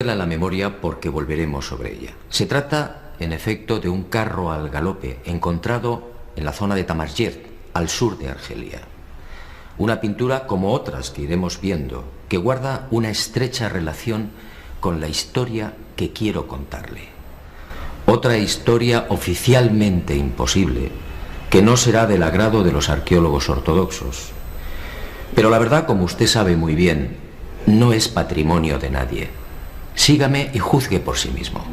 En la memoria porque volveremos sobre ella. Se trata, en efecto, de un carro al galope encontrado en la zona de Tamasjet, al sur de Argelia. Una pintura como otras que iremos viendo, que guarda una estrecha relación con la historia que quiero contarle. Otra historia oficialmente imposible, que no será del agrado de los arqueólogos ortodoxos. Pero la verdad, como usted sabe muy bien, no es patrimonio de nadie. Sígame y juzgue por sí mismo.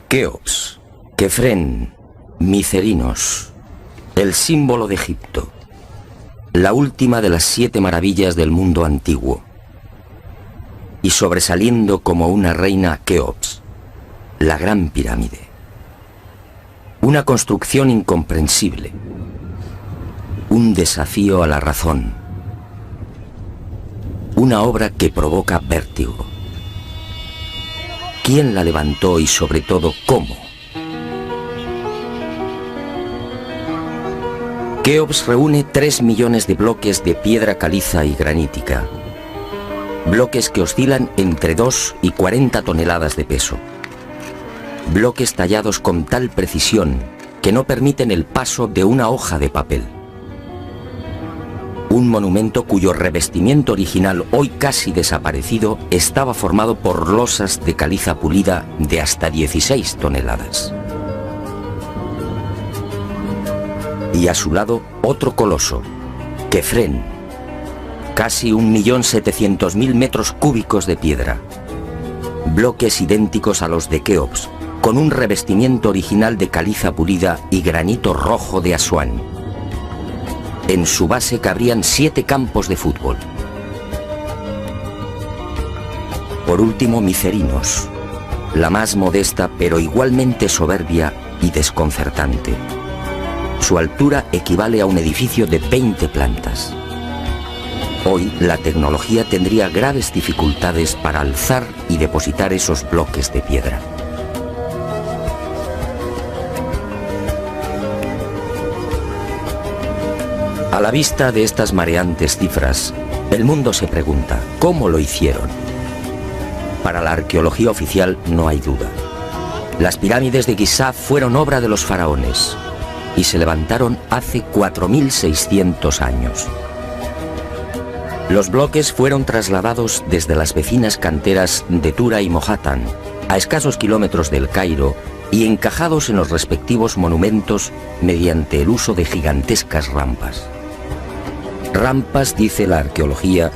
Keops, Kefren, Micerinos, el símbolo de Egipto, la última de las 7 maravillas del mundo antiguo, y sobresaliendo como una reina Keops, la Gran Pirámide. Una construcción incomprensible, un desafío a la razón, una obra que provoca vértigo. ¿Quién la levantó y sobre todo cómo? Keops reúne 3 millones de bloques de piedra caliza y granítica. Bloques que oscilan entre 2 y 40 toneladas de peso. Bloques tallados con tal precisión que no permiten el paso de una hoja de papel. Un monumento cuyo revestimiento original, hoy casi desaparecido, estaba formado por losas de caliza pulida de hasta 16 toneladas. Y a su lado, otro coloso, Kefren, casi 1.700.000 metros cúbicos de piedra. Bloques idénticos a los de Keops, con un revestimiento original de caliza pulida y granito rojo de Asuán. En su base cabrían 7 campos de fútbol. Por último, Micerinos, la más modesta pero igualmente soberbia y desconcertante. Su altura equivale a un edificio de 20 plantas. Hoy la tecnología tendría graves dificultades para alzar y depositar esos bloques de piedra. A la vista de estas mareantes cifras, el mundo se pregunta, ¿cómo lo hicieron? Para la arqueología oficial no hay duda. Las pirámides de Giza fueron obra de los faraones y se levantaron hace 4.600 años. Los bloques fueron trasladados desde las vecinas canteras de Tura y Mojatán, a escasos kilómetros del Cairo, y encajados en los respectivos monumentos mediante el uso de gigantescas rampas. Rampas, dice la arqueología,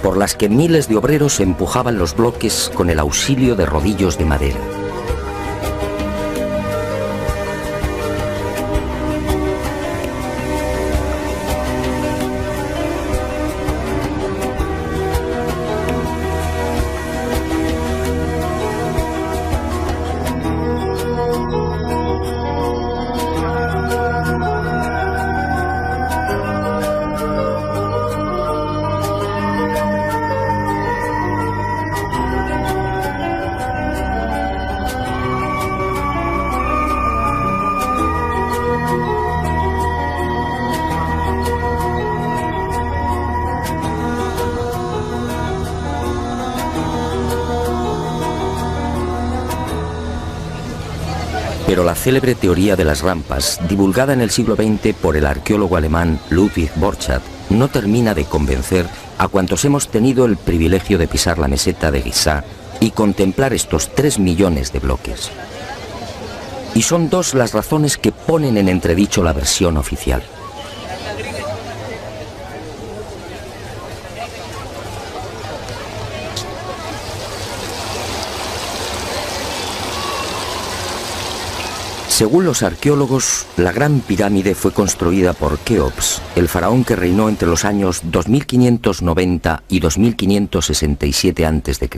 por las que miles de obreros empujaban los bloques con el auxilio de rodillos de madera. Pero la célebre teoría de las rampas, divulgada en el siglo XX por el arqueólogo alemán Ludwig Borchardt, no termina de convencer a cuantos hemos tenido el privilegio de pisar la meseta de Giza y contemplar estos 3 millones de bloques. Y son dos las razones que ponen en entredicho la versión oficial. Según los arqueólogos, la Gran Pirámide fue construida por Keops, el faraón que reinó entre los años 2590 y 2567 a.C.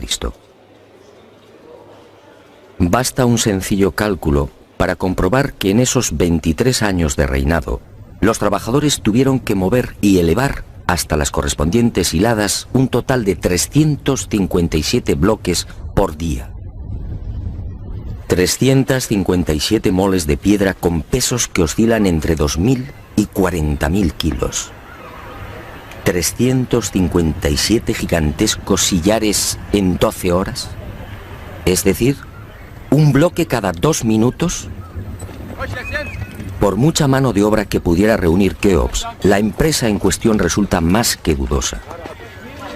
Basta un sencillo cálculo para comprobar que en esos 23 años de reinado, los trabajadores tuvieron que mover y elevar hasta las correspondientes hiladas un total de 357 bloques por día. 357 moles de piedra con pesos que oscilan entre 2.000 y 40.000 kilos. 357 gigantescos sillares en 12 horas. Es decir, un bloque cada 2 minutos. Por mucha mano de obra que pudiera reunir Keops, la empresa en cuestión resulta más que dudosa.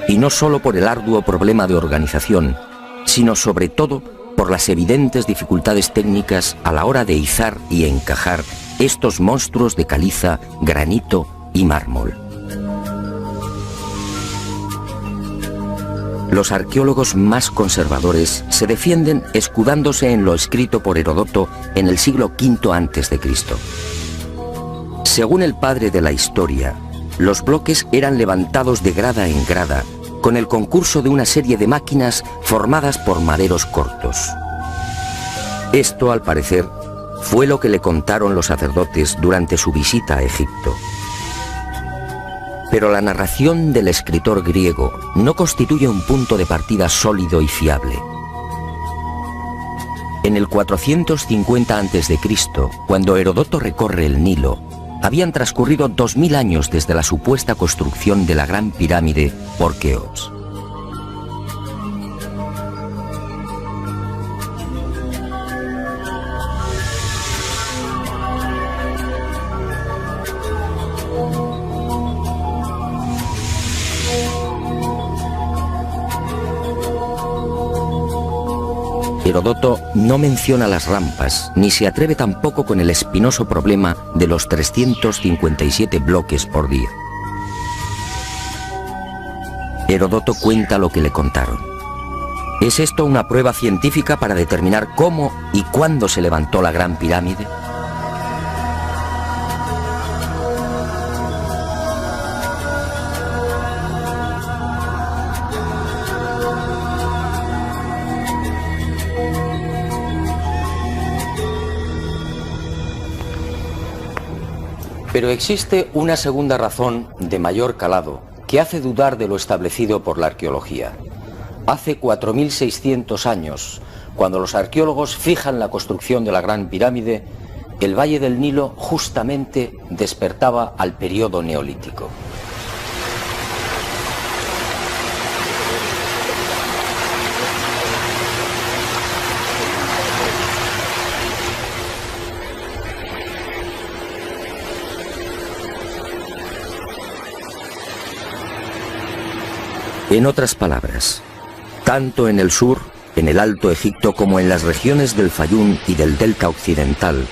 Y no solo por el arduo problema de organización, sino sobre todo por las evidentes dificultades técnicas a la hora de izar y encajar estos monstruos de caliza, granito y mármol. Los arqueólogos más conservadores se defienden escudándose en lo escrito por Heródoto en el siglo V a.C. Según el padre de la historia, los bloques eran levantados de grada en grada con el concurso de una serie de máquinas formadas por maderos cortos. Esto, al parecer, fue lo que le contaron los sacerdotes durante su visita a Egipto. Pero la narración del escritor griego no constituye un punto de partida sólido y fiable. En el 450 a.C., cuando Heródoto recorre el Nilo, habían transcurrido 2000 años desde la supuesta construcción de la Gran Pirámide por Keops. Heródoto no menciona las rampas, ni se atreve tampoco con el espinoso problema de los 357 bloques por día. Heródoto cuenta lo que le contaron. ¿Es esto una prueba científica para determinar cómo y cuándo se levantó la Gran Pirámide? Pero existe una segunda razón de mayor calado que hace dudar de lo establecido por la arqueología. Hace 4600 años, cuando los arqueólogos fijan la construcción de la Gran Pirámide, el Valle del Nilo justamente despertaba al periodo neolítico. En otras palabras, tanto en el sur, en el Alto Egipto, como en las regiones del Fayum y del Delta Occidental,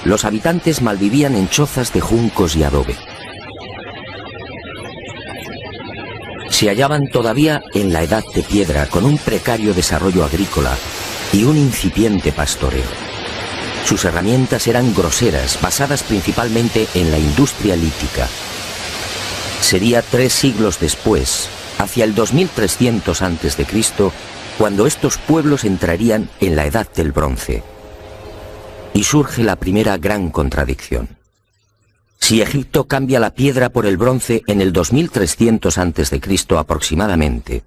los habitantes malvivían en chozas de juncos y adobe. Se hallaban todavía en la edad de piedra, con un precario desarrollo agrícola y un incipiente pastoreo. Sus herramientas eran groseras, basadas principalmente en la industria lítica. Sería 3 siglos después, hacia el 2300 a.C., cuando estos pueblos entrarían en la Edad del Bronce. Y surge la primera gran contradicción. Si Egipto cambia la piedra por el bronce en el 2300 a.C. aproximadamente,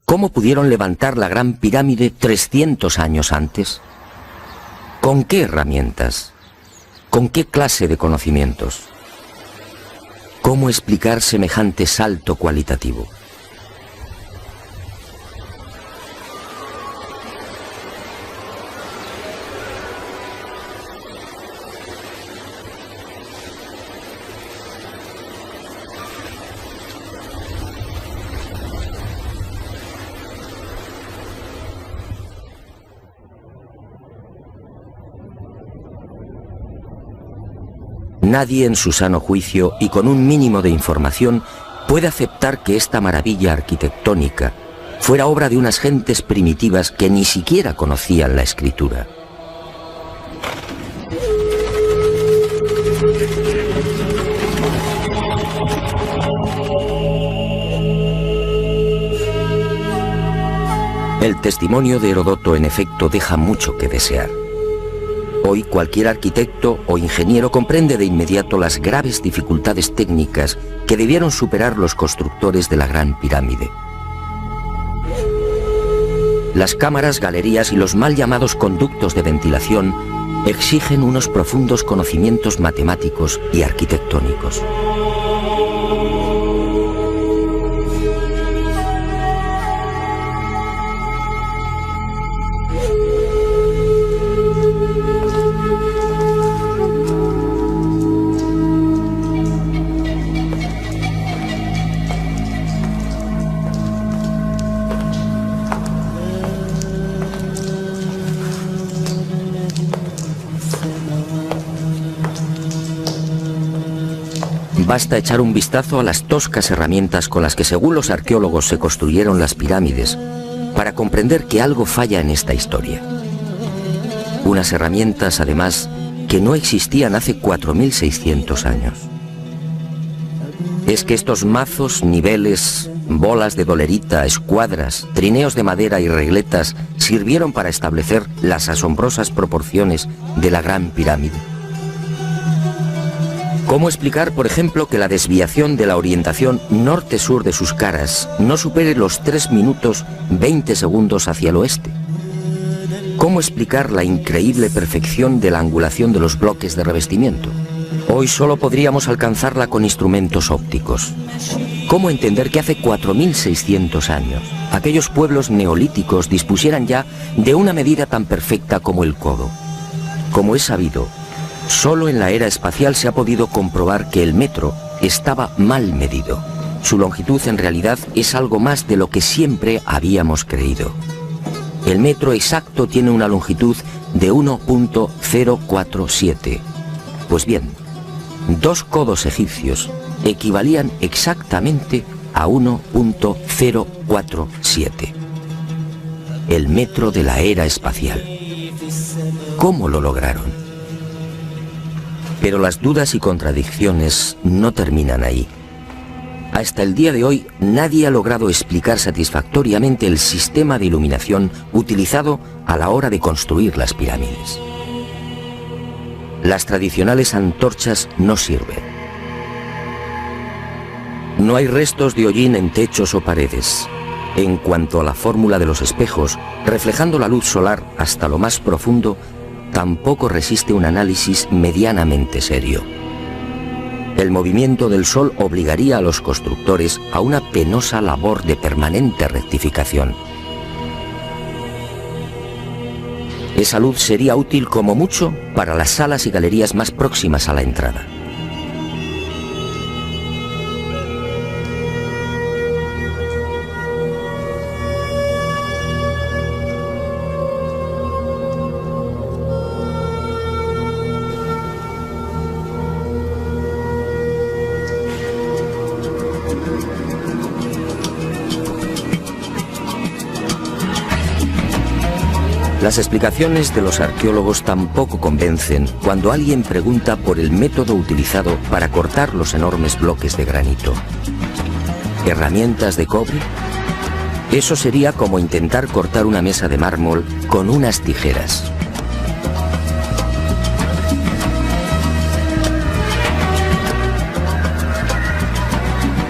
¿cómo pudieron levantar la Gran Pirámide 300 años antes? ¿Con qué herramientas? ¿Con qué clase de conocimientos? ¿Cómo explicar semejante salto cualitativo? Nadie en su sano juicio y con un mínimo de información puede aceptar que esta maravilla arquitectónica fuera obra de unas gentes primitivas que ni siquiera conocían la escritura. El testimonio de Heródoto, en efecto, deja mucho que desear. Hoy cualquier arquitecto o ingeniero comprende de inmediato las graves dificultades técnicas que debieron superar los constructores de la Gran Pirámide. Las cámaras, galerías y los mal llamados conductos de ventilación exigen unos profundos conocimientos matemáticos y arquitectónicos. Basta echar un vistazo a las toscas herramientas con las que, según los arqueólogos, se construyeron las pirámides para comprender que algo falla en esta historia. Unas herramientas, además, que no existían hace 4600 años. Es que estos mazos, niveles, bolas de dolerita, escuadras, trineos de madera y regletas sirvieron para establecer las asombrosas proporciones de la Gran Pirámide. ¿Cómo explicar, por ejemplo, que la desviación de la orientación norte-sur de sus caras no supere los 3 minutos 20 segundos hacia el oeste? ¿Cómo explicar la increíble perfección de la angulación de los bloques de revestimiento? Hoy solo podríamos alcanzarla con instrumentos ópticos. ¿Cómo entender que hace 4600 años aquellos pueblos neolíticos dispusieran ya de una medida tan perfecta como el codo? Como es sabido, solo en la era espacial se ha podido comprobar que el metro estaba mal medido. Su longitud en realidad es algo más de lo que siempre habíamos creído. El metro exacto tiene una longitud de 1.047. Pues bien, 2 codos egipcios equivalían exactamente a 1.047. El metro de la era espacial. ¿Cómo lo lograron? Pero las dudas y contradicciones no terminan ahí. Hasta el día de hoy, nadie ha logrado explicar satisfactoriamente el sistema de iluminación utilizado a la hora de construir las pirámides. Las tradicionales antorchas no sirven. No hay restos de hollín en techos o paredes. En cuanto a la fórmula de los espejos, reflejando la luz solar hasta lo más profundo, tampoco resiste un análisis medianamente serio. El movimiento del sol obligaría a los constructores a una penosa labor de permanente rectificación. Esa luz sería útil como mucho para las salas y galerías más próximas a la entrada. Las explicaciones de los arqueólogos tampoco convencen cuando alguien pregunta por el método utilizado para cortar los enormes bloques de granito. ¿Herramientas de cobre? Eso sería como intentar cortar una mesa de mármol con unas tijeras.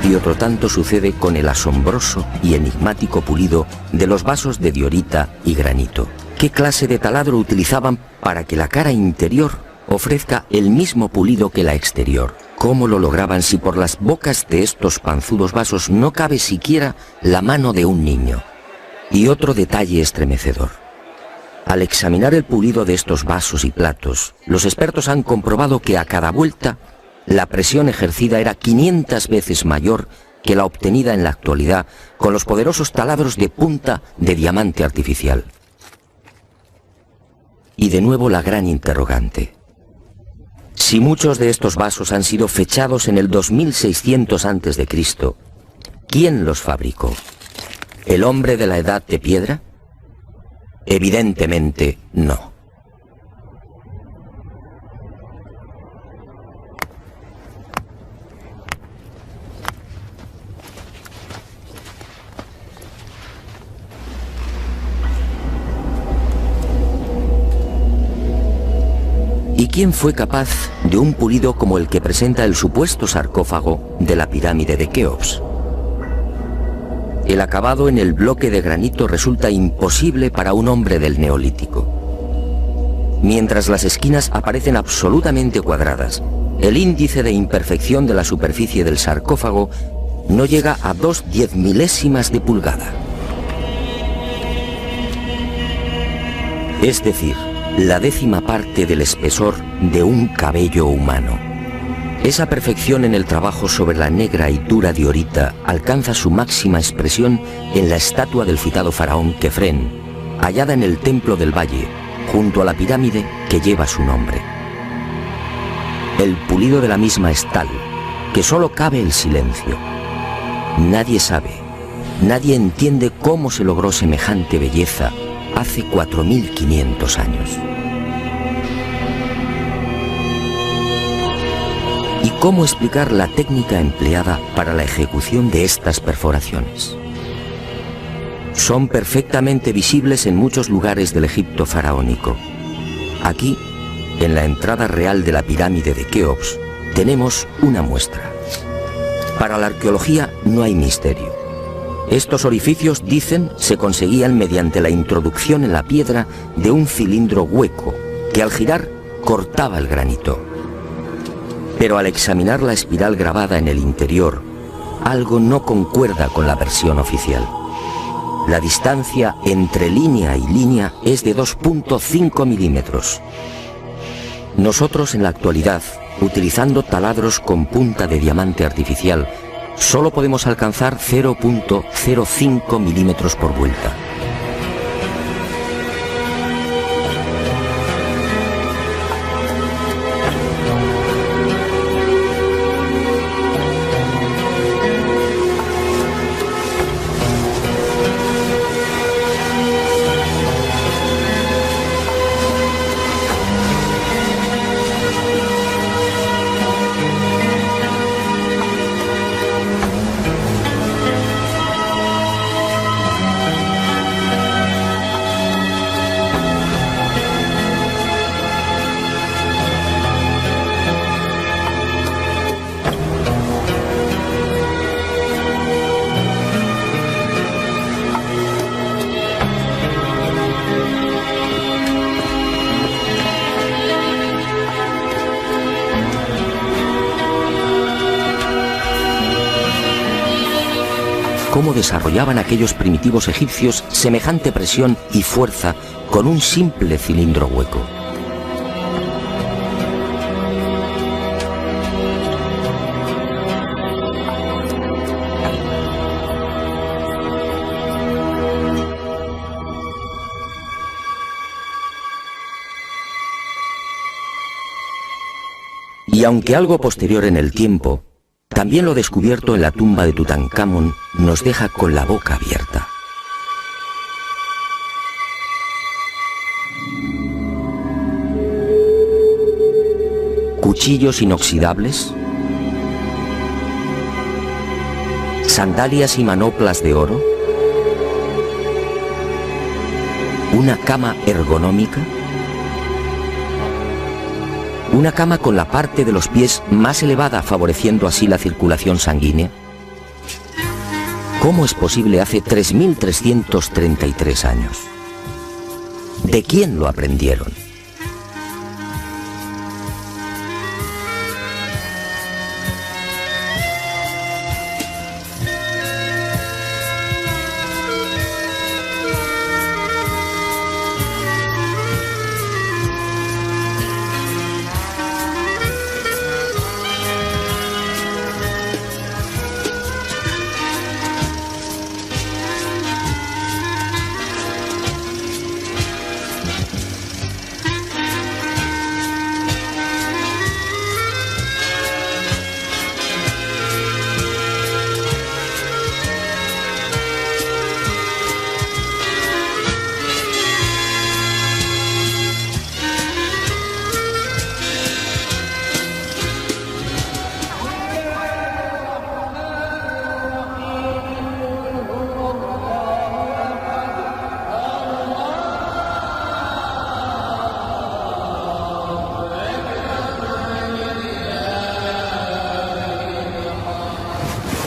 Y otro tanto sucede con el asombroso y enigmático pulido de los vasos de diorita y granito. ¿Qué clase de taladro utilizaban para que la cara interior ofrezca el mismo pulido que la exterior? ¿Cómo lo lograban si por las bocas de estos panzudos vasos no cabe siquiera la mano de un niño? Y otro detalle estremecedor. Al examinar el pulido de estos vasos y platos, los expertos han comprobado que a cada vuelta la presión ejercida era 500 veces mayor que la obtenida en la actualidad con los poderosos taladros de punta de diamante artificial. Y de nuevo la gran interrogante. Si muchos de estos vasos han sido fechados en el 2600 a.C., ¿quién los fabricó? ¿El hombre de la edad de piedra? Evidentemente no. ¿Y quién fue capaz de un pulido como el que presenta el supuesto sarcófago de la pirámide de Keops? El acabado en el bloque de granito resulta imposible para un hombre del Neolítico. Mientras las esquinas aparecen absolutamente cuadradas, el índice de imperfección de la superficie del sarcófago no llega a 2/10 milésimas de pulgada. Es decir, la 10ª parte del espesor de un cabello humano. Esa perfección en el trabajo sobre la negra y dura diorita alcanza su máxima expresión en la estatua del citado faraón Kefren, hallada en el Templo del Valle, junto a la pirámide que lleva su nombre. El pulido de la misma es tal que solo cabe el silencio. Nadie sabe, nadie entiende cómo se logró semejante belleza hace 4500 años. ¿Y cómo explicar la técnica empleada para la ejecución de estas perforaciones? Son perfectamente visibles en muchos lugares del Egipto faraónico. Aquí, en la entrada real de la pirámide de Keops, tenemos una muestra. Para la arqueología no hay misterio. Estos orificios, dicen, se conseguían mediante la introducción en la piedra de un cilindro hueco que al girar cortaba el granito. Pero al examinar la espiral grabada en el interior, algo no concuerda con la versión oficial. La distancia entre línea y línea es de 2.5 milímetros. Nosotros en la actualidad, utilizando taladros con punta de diamante artificial, solo podemos alcanzar 0.05 milímetros por vuelta. Cómo desarrollaban aquellos primitivos egipcios semejante presión y fuerza con un simple cilindro hueco. Y aunque algo posterior en el tiempo, también lo descubierto en la tumba de Tutankamón nos deja con la boca abierta. cuchillos inoxidables, sandalias y manoplas de oro, una cama ergonómica, una cama con la parte de los pies más elevada, favoreciendo así la circulación sanguínea. ¿Cómo es posible hace 3.333 años? ¿De quién lo aprendieron?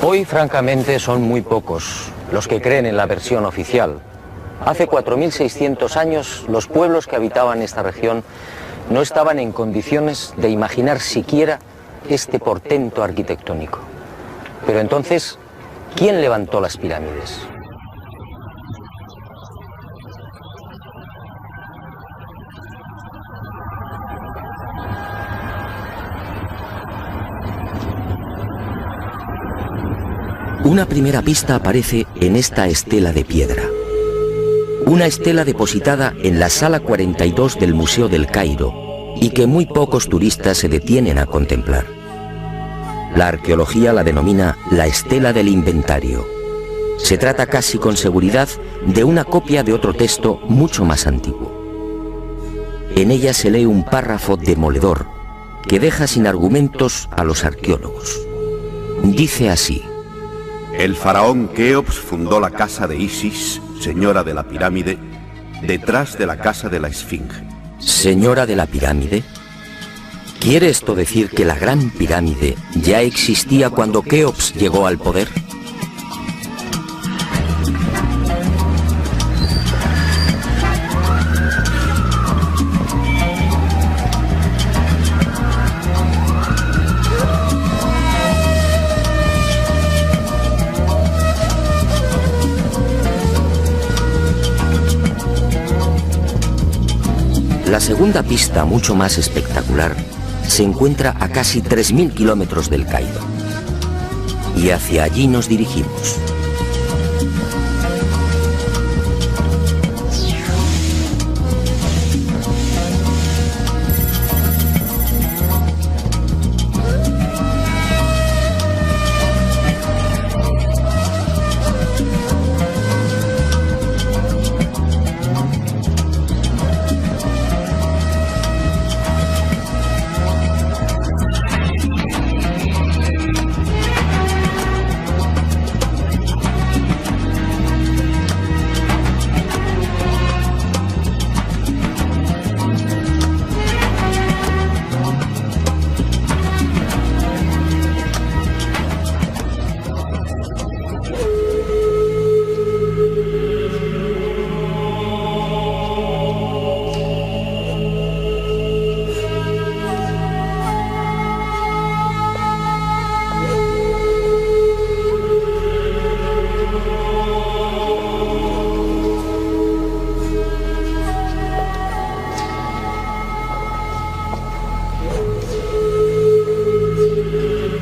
Hoy, francamente, son muy pocos los que creen en la versión oficial. Hace 4.600 años, los pueblos que habitaban esta región no estaban en condiciones de imaginar siquiera este portento arquitectónico. Pero entonces, ¿quién levantó las pirámides? Una primera pista aparece en esta estela de piedra. Una estela depositada en la sala 42 del Museo del Cairo y que muy pocos turistas se detienen a contemplar. La arqueología la denomina la estela del inventario. Se trata casi con seguridad de una copia de otro texto mucho más antiguo. En ella se lee un párrafo demoledor que deja sin argumentos a los arqueólogos. Dice así: el faraón Keops fundó la casa de Isis, señora de la pirámide, detrás de la casa de la Esfinge. ¿Señora de la pirámide? ¿Quiere esto decir que la Gran Pirámide ya existía cuando Keops llegó al poder? La segunda pista, mucho más espectacular, se encuentra a casi 3.000 kilómetros del Cairo. Y hacia allí nos dirigimos.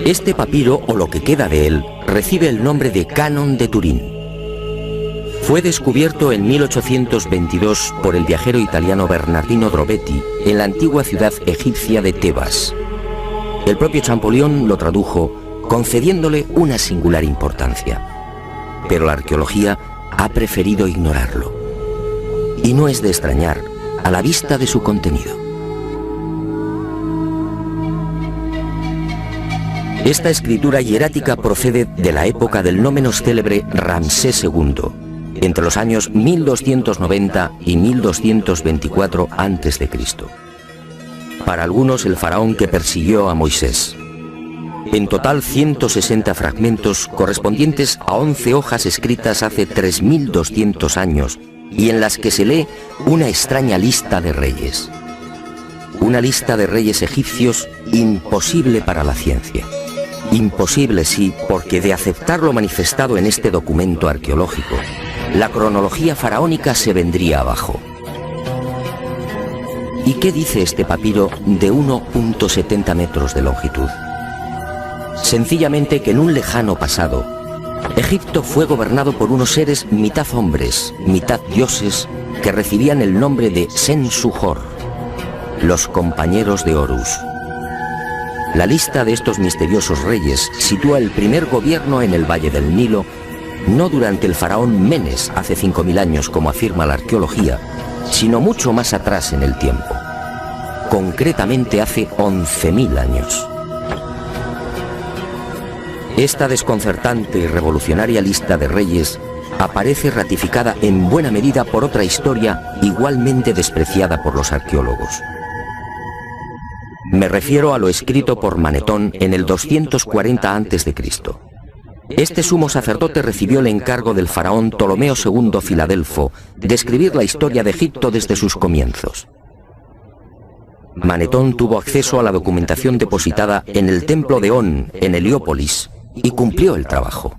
Este papiro, o lo que queda de él, recibe el nombre de Canon de Turín. Fue descubierto en 1822 por el viajero italiano Bernardino Drobetti en la antigua ciudad egipcia de Tebas. El propio Champollion lo tradujo concediéndole una singular importancia. Pero la arqueología ha preferido ignorarlo. Y no es de extrañar a la vista de su contenido. Esta escritura hierática procede de la época del no menos célebre Ramsés II, entre los años 1290 y 1224 a.C. Para algunos, el faraón que persiguió a Moisés. En total, 160 fragmentos correspondientes a 11 hojas escritas hace 3200 años y en las que se lee una extraña lista de reyes. Una lista de reyes egipcios imposible para la ciencia. Imposible, sí, porque de aceptar lo manifestado en este documento arqueológico, la cronología faraónica se vendría abajo. ¿Y qué dice este papiro de 1,70 metros de longitud? Sencillamente que en un lejano pasado, Egipto fue gobernado por unos seres mitad hombres, mitad dioses, que recibían el nombre de Sen-Suhor, los compañeros de Horus. La lista de estos misteriosos reyes sitúa el primer gobierno en el Valle del Nilo, no durante el faraón Menes hace 5000 años como afirma la arqueología, sino mucho más atrás en el tiempo, concretamente hace 11.000 años. Esta desconcertante y revolucionaria lista de reyes aparece ratificada en buena medida por otra historia igualmente despreciada por los arqueólogos. Me refiero a lo escrito por Manetón en el 240 a.C. Este sumo sacerdote recibió el encargo del faraón Ptolomeo II Filadelfo de escribir la historia de Egipto desde sus comienzos. Manetón tuvo acceso a la documentación depositada en el templo de On, en Heliópolis, y cumplió el trabajo.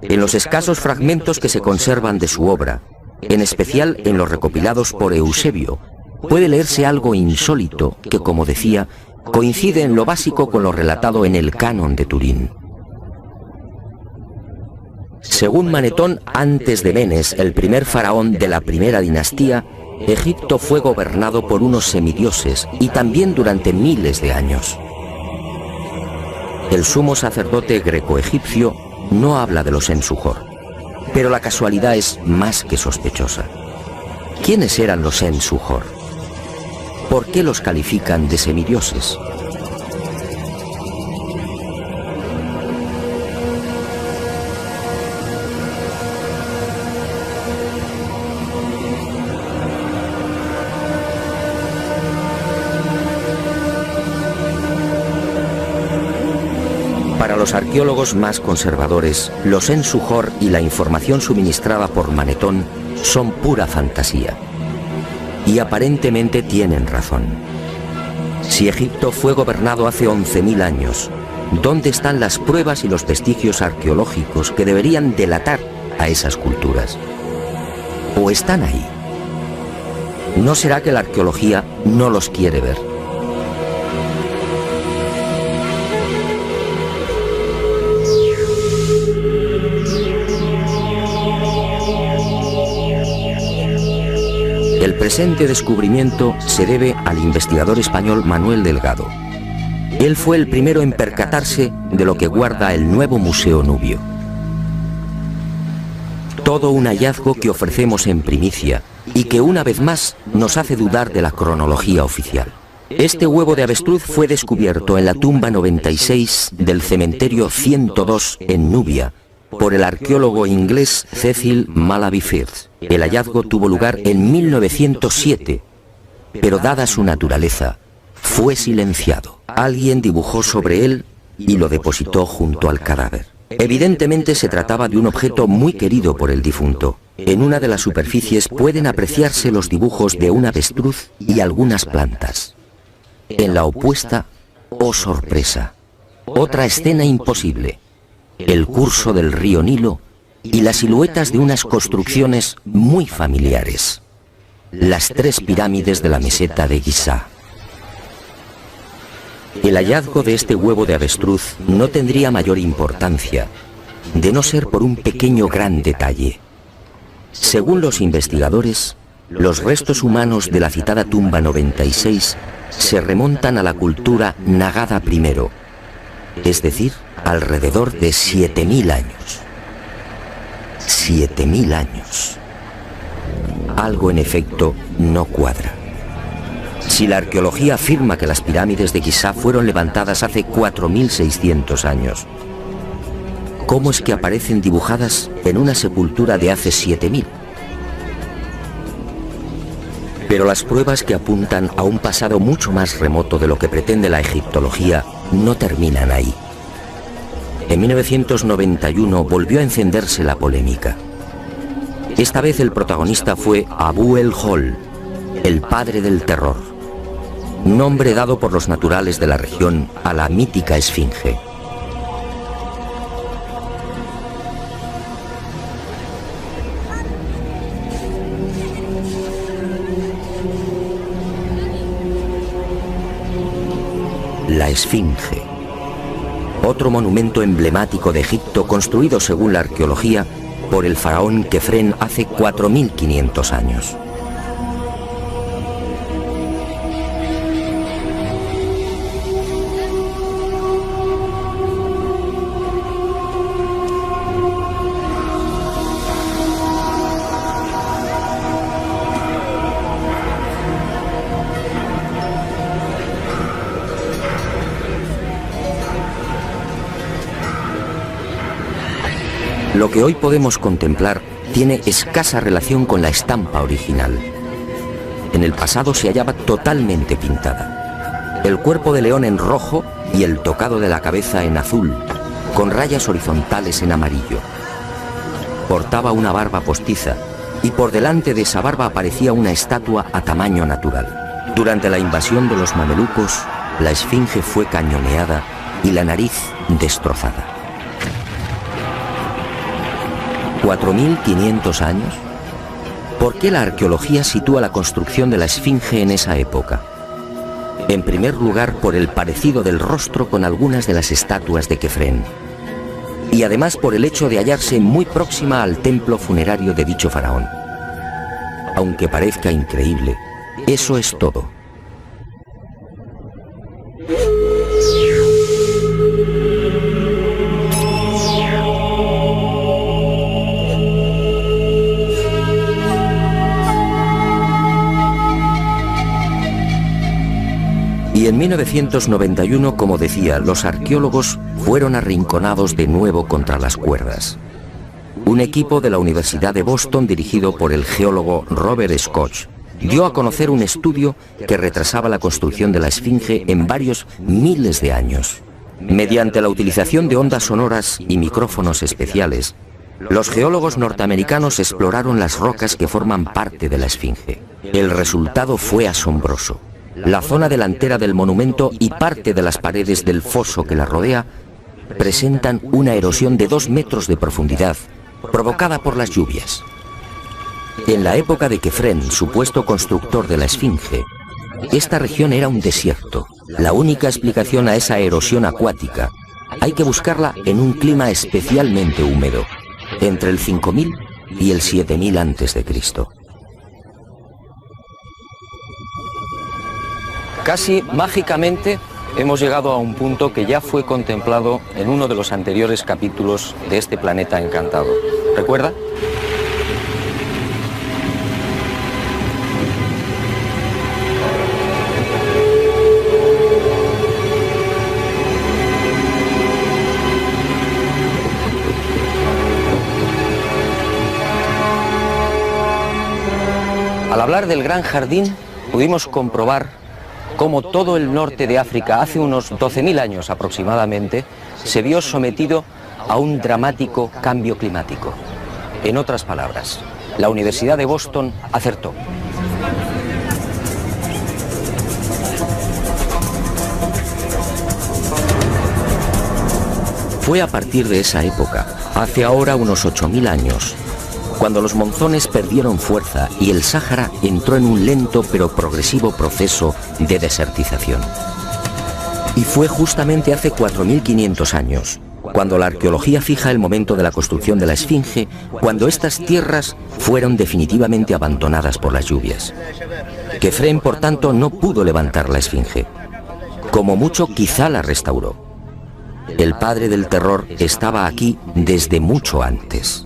En los escasos fragmentos que se conservan de su obra, en especial en los recopilados por Eusebio, puede leerse algo insólito que, como decía, coincide en lo básico con lo relatado en el Canon de Turín. Según Manetón, antes de Menes, el primer faraón de la primera dinastía, Egipto fue gobernado por unos semidioses y también durante miles de años. El sumo sacerdote greco-egipcio no habla de los Sen-Suhor, pero la casualidad es más que sospechosa. ¿Quiénes eran los Sen-Suhor? ¿Por qué los califican de semidioses? Para los arqueólogos más conservadores, los Sen-Suhor y la información suministrada por Manetón son pura fantasía. Y aparentemente tienen razón. Si Egipto fue gobernado hace 11.000 años, ¿dónde están las pruebas y los vestigios arqueológicos que deberían delatar a esas culturas? ¿O están ahí? ¿No será que la arqueología no los quiere ver? El presente descubrimiento se debe al investigador español Manuel Delgado. Él fue el primero en percatarse de lo que guarda el nuevo Museo Nubio. Todo un hallazgo que ofrecemos en primicia y que una vez más nos hace dudar de la cronología oficial. Este huevo de avestruz fue descubierto en la tumba 96 del cementerio 102 en Nubia por el arqueólogo inglés Cecil Malaby Firth. El hallazgo tuvo lugar en 1907, pero dada su naturaleza, fue silenciado. Alguien dibujó sobre él y lo depositó junto al cadáver. Evidentemente se trataba de un objeto muy querido por el difunto. En una de las superficies pueden apreciarse los dibujos de un avestruz y algunas plantas. En la opuesta, oh sorpresa, otra escena imposible: el curso del río Nilo y las siluetas de unas construcciones muy familiares, las 3 pirámides de la meseta de Giza. El hallazgo de este huevo de avestruz no tendría mayor importancia, de no ser por un pequeño gran detalle. Según los investigadores, los restos humanos de la citada tumba 96 se remontan a la cultura Nagada I, es decir, alrededor de 7000 años. 7000 años. Algo en efecto no cuadra. Si la arqueología afirma que las pirámides de Giza fueron levantadas hace 4.600 años, ¿cómo es que aparecen dibujadas en una sepultura de hace 7.000? Pero las pruebas que apuntan a un pasado mucho más remoto de lo que pretende la egiptología no terminan ahí. En 1991 volvió a encenderse la polémica. Esta vez el protagonista fue Abu el-Hol, el padre del terror, nombre dado por los naturales de la región a la mítica esfinge. La esfinge, otro monumento emblemático de Egipto construido según la arqueología por el faraón Kefren hace 4.500 años. Lo que hoy podemos contemplar tiene escasa relación con la estampa original. En el pasado se hallaba totalmente pintada. El cuerpo de león en rojo y el tocado de la cabeza en azul, con rayas horizontales en amarillo. Portaba una barba postiza y por delante de esa barba aparecía una estatua a tamaño natural. Durante la invasión de los mamelucos, la esfinge fue cañoneada y la nariz destrozada. 4.500 años. ¿Por qué la arqueología sitúa la construcción de la esfinge en esa época? En primer lugar, por el parecido del rostro con algunas de las estatuas de Kefren. Y además por el hecho de hallarse muy próxima al templo funerario de dicho faraón. Aunque parezca increíble, eso es todo. Y en 1991, como decía, los arqueólogos fueron arrinconados de nuevo contra las cuerdas. Un equipo de la Universidad de Boston, dirigido por el geólogo Robert Scott, dio a conocer un estudio que retrasaba la construcción de la esfinge en varios miles de años. Mediante la utilización de ondas sonoras y micrófonos especiales, los geólogos norteamericanos exploraron las rocas que forman parte de la esfinge. El resultado fue asombroso. La zona delantera del monumento y parte de las paredes del foso que la rodea presentan una erosión de 2 metros de profundidad, provocada por las lluvias. En la época de Kefren, supuesto constructor de la esfinge, esta región era un desierto. La única explicación a esa erosión acuática hay que buscarla en un clima especialmente húmedo, entre el 5000 y el 7000 a.C. Casi mágicamente hemos llegado a un punto que ya fue contemplado en uno de los anteriores capítulos de este planeta encantado. ¿Recuerda? Al hablar del Gran Jardín, pudimos comprobar cómo todo el norte de África, hace unos 12.000 años aproximadamente, se vio sometido a un dramático cambio climático. En otras palabras, la Universidad de Boston acertó. Fue a partir de esa época, hace ahora unos 8.000 años, cuando los monzones perdieron fuerza y el Sáhara entró en un lento pero progresivo proceso de desertización. Y fue justamente hace 4.500 años, cuando la arqueología fija el momento de la construcción de la esfinge, cuando estas tierras fueron definitivamente abandonadas por las lluvias. Kefren, por tanto, no pudo levantar la esfinge. Como mucho, quizá la restauró. El padre del terror estaba aquí desde mucho antes.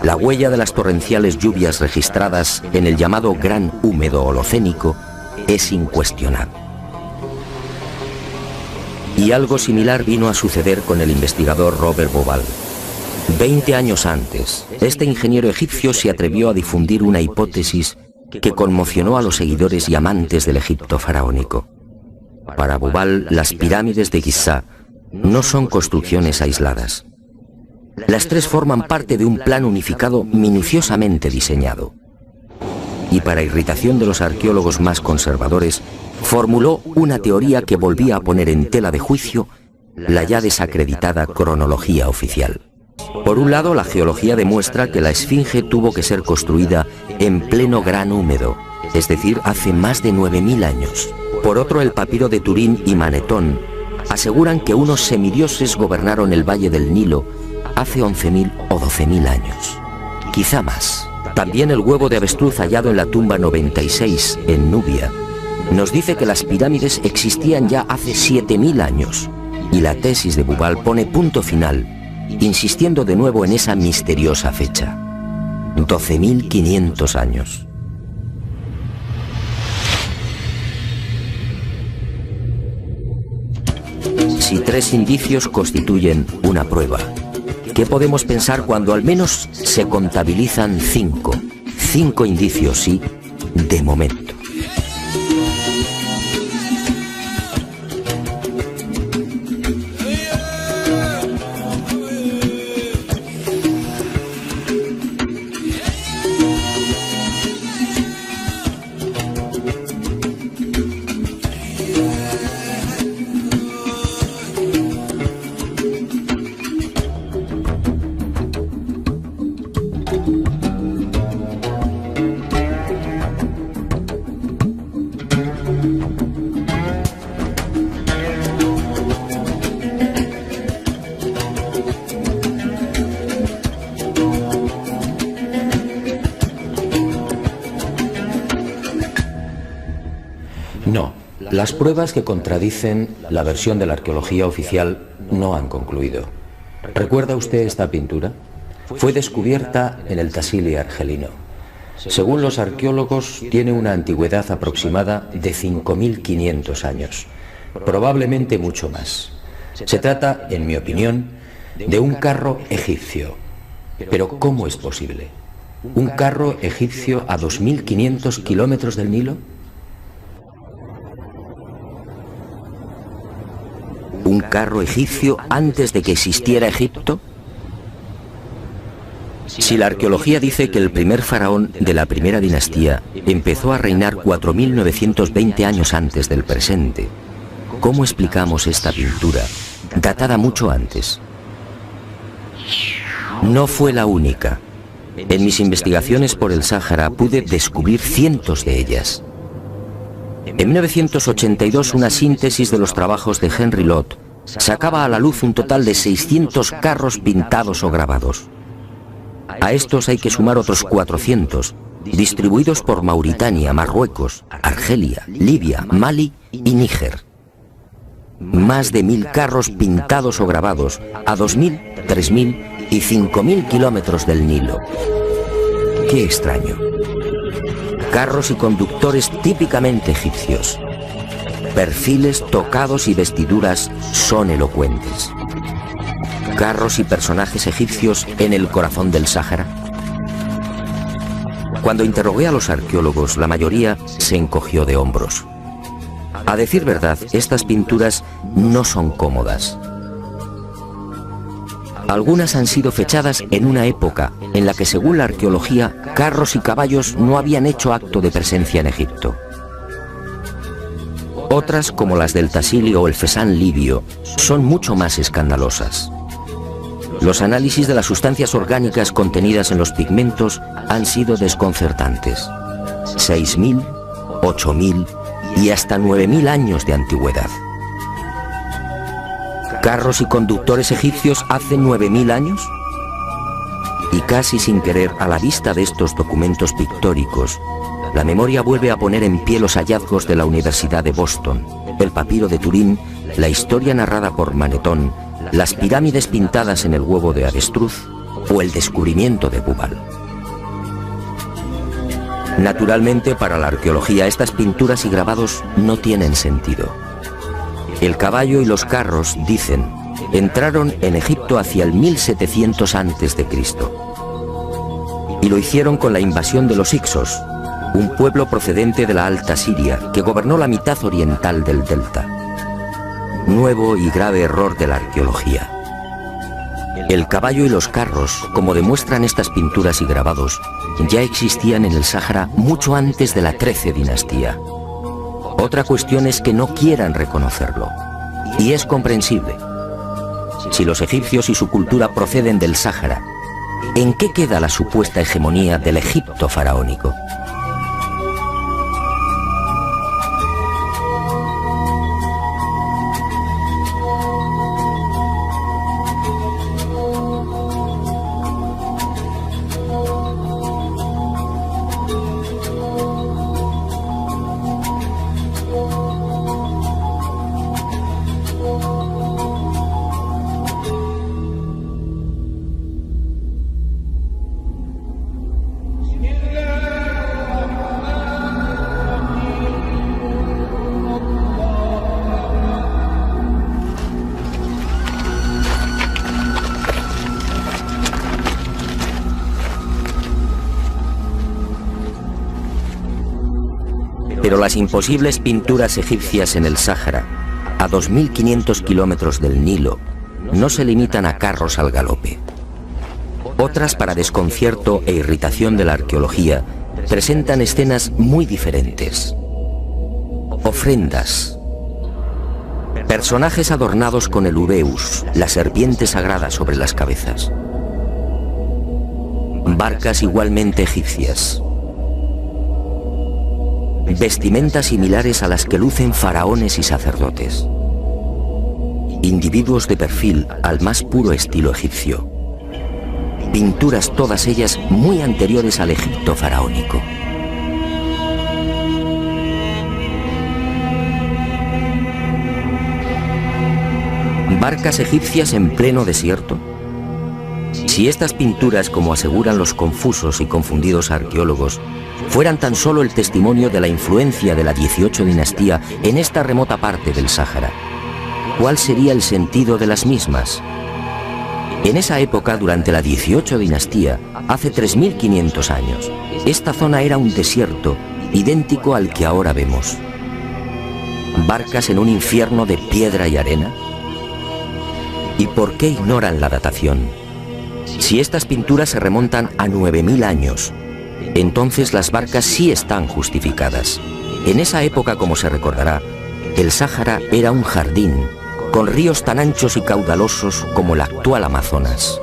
La huella de las torrenciales lluvias registradas en el llamado Gran Húmedo Holocénico es incuestionable. Y algo similar vino a suceder con el investigador Robert Bauval. 20 años antes, este ingeniero egipcio se atrevió a difundir una hipótesis que conmocionó a los seguidores y amantes del Egipto faraónico. Para Bauval, las pirámides de Giza no son construcciones aisladas. Las tres forman parte de un plan unificado minuciosamente diseñado. Y para irritación de los arqueólogos más conservadores, formuló una teoría que volvía a poner en tela de juicio la ya desacreditada cronología oficial. Por un lado, la geología demuestra que la Esfinge tuvo que ser construida en pleno gran húmedo, es decir, hace más de 9000 años. Por otro, el papiro de Turín y Manetón aseguran que unos semidioses gobernaron el valle del Nilo hace 11.000 o 12.000 años, quizá más. También el huevo de avestruz hallado en la tumba 96 en Nubia nos dice que las pirámides existían ya hace 7.000 años, y la tesis de Bauval pone punto final, insistiendo de nuevo en esa misteriosa fecha: 12.500 años. Si 3 indicios constituyen una prueba, ¿qué podemos pensar cuando al menos se contabilizan 5? 5 indicios, sí, de momento. No, las pruebas que contradicen la versión de la arqueología oficial no han concluido. ¿Recuerda usted esta pintura? Fue descubierta en el Tassili argelino. Según los arqueólogos, tiene una antigüedad aproximada de 5.500 años, probablemente mucho más. Se trata, en mi opinión, de un carro egipcio. Pero ¿cómo es posible? ¿Un carro egipcio a 2.500 kilómetros del Nilo? ¿Un carro egipcio antes de que existiera Egipto? Si la arqueología dice que el primer faraón de la primera dinastía empezó a reinar 4.920 años antes del presente, ¿cómo explicamos esta pintura, datada mucho antes? No fue la única. En mis investigaciones por el Sáhara pude descubrir cientos de ellas. En 1982, una síntesis de los trabajos de Henry Lott sacaba a la luz un total de 600 carros pintados o grabados. A estos hay que sumar otros 400, distribuidos por Mauritania, Marruecos, Argelia, Libia, Mali y Níger. Más de 1000 carros pintados o grabados a 2000, 3000 y 5000 kilómetros del Nilo. ¡Qué extraño! Carros y conductores típicamente egipcios. Perfiles, tocados y vestiduras son elocuentes. Carros y personajes egipcios en el corazón del Sáhara. Cuando interrogué a los arqueólogos, la mayoría se encogió de hombros. A decir verdad, estas pinturas no son cómodas. Algunas han sido fechadas en una época en la que, según la arqueología, carros y caballos no habían hecho acto de presencia en Egipto. Otras, como las del Tassili o el Fesán libio, son mucho más escandalosas. Los análisis de las sustancias orgánicas contenidas en los pigmentos han sido desconcertantes. 6.000, 8.000 y hasta 9.000 años de antigüedad. ¿Carros y conductores egipcios hace 9.000 años? Y casi sin querer, a la vista de estos documentos pictóricos, la memoria vuelve a poner en pie los hallazgos de la Universidad de Boston, el papiro de Turín, la historia narrada por Manetón, las pirámides pintadas en el huevo de avestruz o el descubrimiento de Bauval. Naturalmente, para la arqueología, estas pinturas y grabados no tienen sentido. El caballo y los carros, dicen, entraron en Egipto hacia el 1700 a.C. Y lo hicieron con la invasión de los Hicsos, un pueblo procedente de la Alta Siria que gobernó la mitad oriental del delta. Nuevo y grave error de la arqueología. El caballo y los carros, como demuestran estas pinturas y grabados, ya existían en el Sáhara mucho antes de la XIII dinastía. Otra cuestión es que no quieran reconocerlo. Y es comprensible. Si los egipcios y su cultura proceden del Sáhara, ¿en qué queda la supuesta hegemonía del Egipto faraónico? Pero las imposibles pinturas egipcias en el Sáhara, a 2.500 kilómetros del Nilo, no se limitan a carros al galope. Otras, para desconcierto e irritación de la arqueología, presentan escenas muy diferentes. Ofrendas. Personajes adornados con el ureus, la serpiente sagrada sobre las cabezas. Barcas igualmente egipcias. Vestimentas similares a las que lucen faraones y sacerdotes. Individuos de perfil al más puro estilo egipcio. Pinturas todas ellas muy anteriores al Egipto faraónico. Barcas egipcias en pleno desierto. Si estas pinturas, como aseguran los confusos y confundidos arqueólogos, fueran tan solo el testimonio de la influencia de la 18 dinastía en esta remota parte del Sáhara, ¿cuál sería el sentido de las mismas? En esa época, durante la 18 dinastía, hace 3.500 años, esta zona era un desierto idéntico al que ahora vemos. ¿Barcas en un infierno de piedra y arena? ¿Y por qué ignoran la datación? Si estas pinturas se remontan a 9.000 años, entonces las barcas sí están justificadas. En esa época, como se recordará, el Sáhara era un jardín, con ríos tan anchos y caudalosos como el actual Amazonas.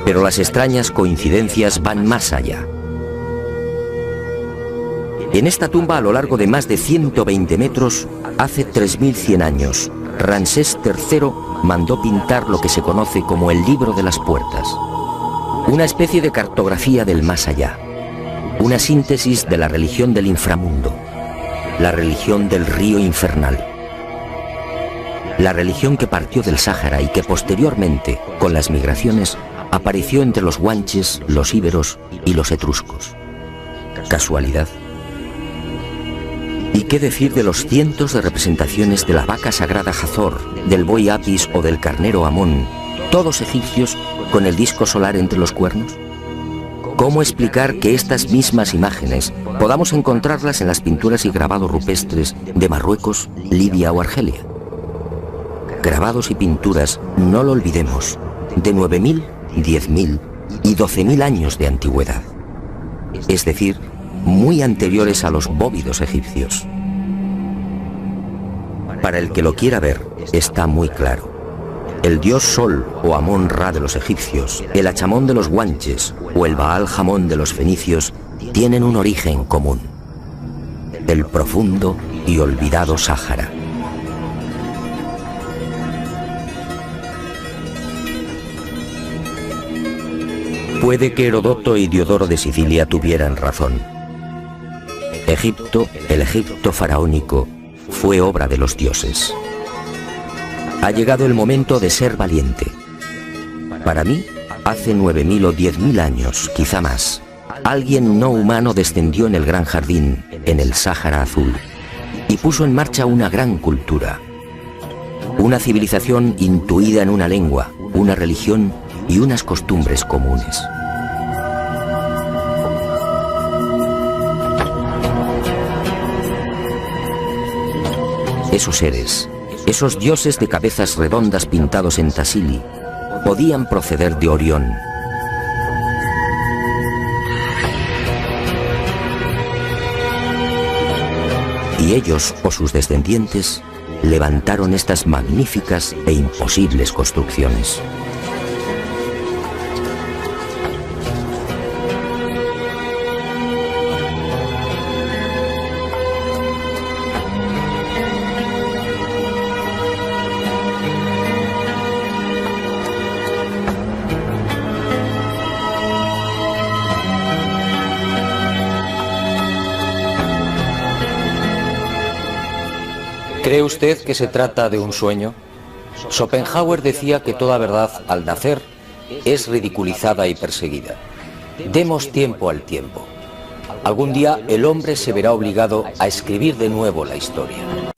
Pero las extrañas coincidencias van más allá. En esta tumba, a lo largo de más de 120 metros, hace 3.100 años, Ramsés III mandó pintar lo que se conoce como el Libro de las Puertas, una especie de cartografía del más allá, una síntesis de la religión del inframundo, la religión del río infernal, la religión que partió del Sáhara y que posteriormente, con las migraciones, apareció entre los guanches, los íberos y los etruscos. ¿Casualidad? ¿Y qué decir de los cientos de representaciones de la vaca sagrada Hathor, del buey Apis o del carnero Amón, todos egipcios con el disco solar entre los cuernos? ¿Cómo explicar que estas mismas imágenes podamos encontrarlas en las pinturas y grabados rupestres de Marruecos, Libia o Argelia? Grabados y pinturas, no lo olvidemos, de 9.000, 10.000 y 12.000 años de antigüedad, es decir, muy anteriores a los bóvidos egipcios. Para el que lo quiera ver, está muy claro. El dios Sol o Amón-Ra de los egipcios, el Achamón de los guanches o el Baal-Jamón de los fenicios tienen un origen común: el profundo y olvidado Sáhara. Puede que Herodoto y Diodoro de Sicilia tuvieran razón. Egipto, el Egipto faraónico, fue obra de los dioses. Ha llegado el momento de ser valiente. Para mí, Hace 9.000 o 10.000 años, quizá más, alguien no humano descendió en el Gran Jardín, en el Sáhara Azul, y puso en marcha una gran cultura. Una civilización intuida en una lengua, una religión y unas costumbres comunes. Esos seres, esos dioses de cabezas redondas pintados en Tassili, podían proceder de Orión. Y ellos o sus descendientes levantaron estas magníficas e imposibles construcciones. ¿Cree usted que se trata de un sueño? Schopenhauer decía que toda verdad, al nacer, es ridiculizada y perseguida. Demos tiempo al tiempo. Algún día el hombre se verá obligado a escribir de nuevo la historia.